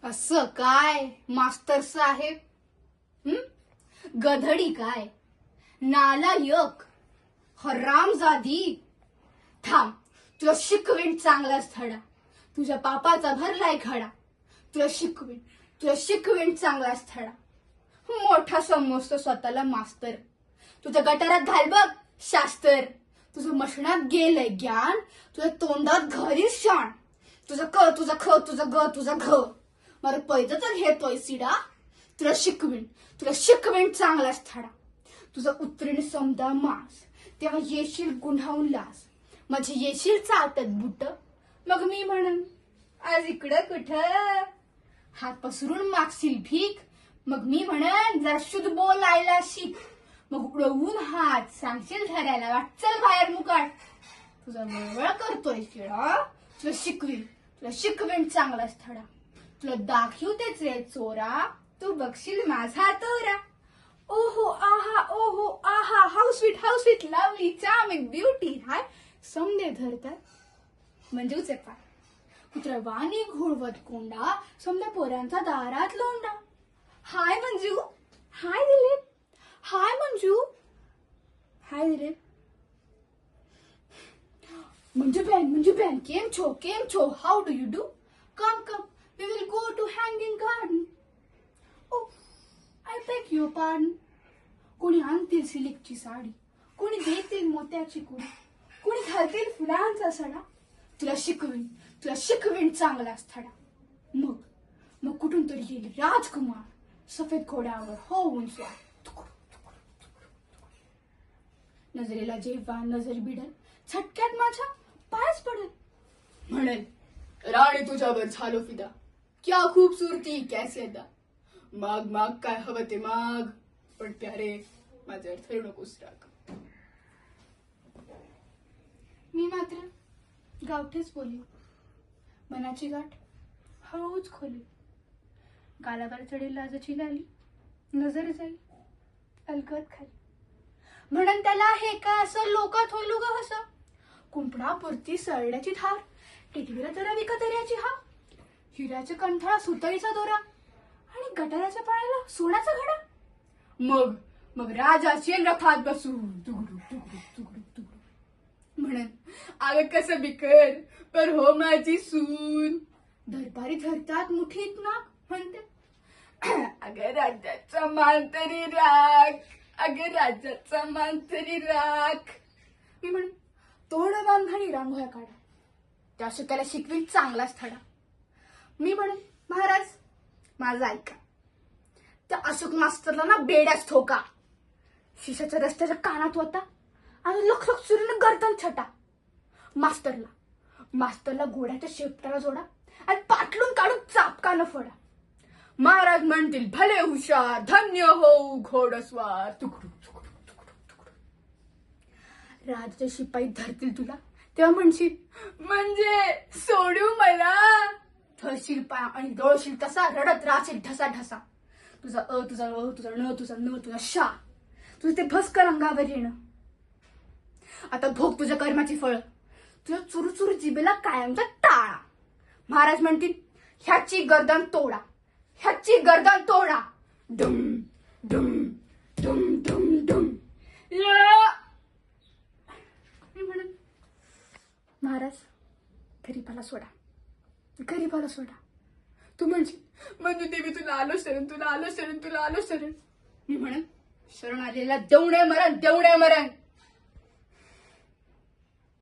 असं काय मास्तर साहेब? गधडी काय, नालायक, हरामजादी. थांब, तुला शिकवीन चांगलाच धडा. तुझ्या पापाचा भरलाय खडा. तुला शिकवीन चांगलाच धडा. मोठा समजतो स्वतःला मास्तर. तुझ्या गटारात घाल बघ शास्त्र. तुझं मशणात गेलंय ज्ञान, तुझ्या तोंडात घरी शाण. तुझं क तुझं ख तुझं ग तुझं घ मला पैदं तर घेतोय सिडा. तुला शिकवीन चांगलाच धडा. तुझं उतरीण समदा मास, तेव्हा येशील गुन्हावून लास. माझे येशील चाटत बुट, मग मी म्हणन आज इकडं कुठं. हात पसरून मागशील भीक, मग मी म्हणन जरा शुद्ध बोलायला शिक. मग उडवून हात सांगशील धरायला वाटचल बाहेर मुकाट. तुझा वळवळ करतोय शिळा. तुला शिकवीन चांगलाच धडा. तुला दाखवतेच रे चोरा, तू बघशील माझा तोरा. ओहो आहा how sweet lovely charming beauty. हाय समदे धरतात मंजूचे पाय. कुत्रा वाणी घोळवत कोंडा, समद्या पोरांचा दारात लोंडा. हाय मंजू, हाय दिलीप, हाय मंजू, हाय दिलीप. मंजू बहन केम छो, how do you do. Come we will go to hanging garden. Oh, I beg your pardon. कोणी आणतील सिल्कची साडी, कोणी देतील मोत्याची कुडी, कोणी घालतील फुलांचा सडा. तुला शिकवीन चांगलाच धडा. मग कुठून तरी येईल राजकुमार, सफेद घोड्यावर होऊन स्वार. नजरेला जेव्हा नजर भिडल, झटक्यात माझ्या पायच पडेल. म्हणेल राणी तुझ्यावर झालो फिदा, क्या खूबसूरती कैसी अदा. माग काय हवं ते माग, पण प्यारे माझ्यावर फिरू नकोस राग. मी मात्र गावठेच बोली, मनाची गाठ हळूच खोली. गालावर चढेल लाजाची लाली, नजर जाईल अलगद खाली. म्हणून त्याला हे काय असं लोकात होईल ग हसं. कुंपणापुरती सरड्याची धार, टिटवीला जरा विकतऱ्याची हा. हिऱ्याच्या कंठाळा सुतळीचा दोरा, आणि गटाराच्या पाण्याला सोन्याचा घडा. मग राजाची रथात बसू तुगडू म्हणन अगं कसं बिकर पर हो माझी सून. दरबारी धरतात मुठीत नाक, म्हणते अगं राजाचा मान तरी राख, अगं राजाचा मान तरी राख. मी म्हण तोड बांधणी रांगोळ्या काढा, त्या त्याला शिकवीन चांगलाच धडा. मी म्हणेन महाराज माझा ऐका, त्या अशोक मास्तरला ना बेड्याच ठोका. शिशाच्या रस्त्याच्या कानात होता आणि लख सुरीनं गर्दन छटा. मास्तरला घोड्याच्या शेपटाला जोडा आणि पाटलून काढून चापकानं फोडा. महाराज म्हणतील भले हुशार, धन्य हो घोडस्वार. तुकडू. राजाचे शिपाई धरतील तुला, तेव्हा म्हणशील म्हणजे सोडू मला. धरशील पाय आणि डोळशील तसा, रडत राहशील ढसा. तुझा तुझा न तुझा शा, तुझं ते भस्कर अंगावर येणं. आता भोग तुझ्या कर्माची फळ, तुझ्या चुरू जिबेला कायमचा टाळा. महाराज म्हणतील ह्याची गर्दन तोडा. डुम डुम डुम डुम डुम. मी म्हणून महाराज गरीबाला सोडा. तू म्हणशील मंजू देवी तुला आलो शरण. मी म्हणून शरण आलेला देवणे मरण.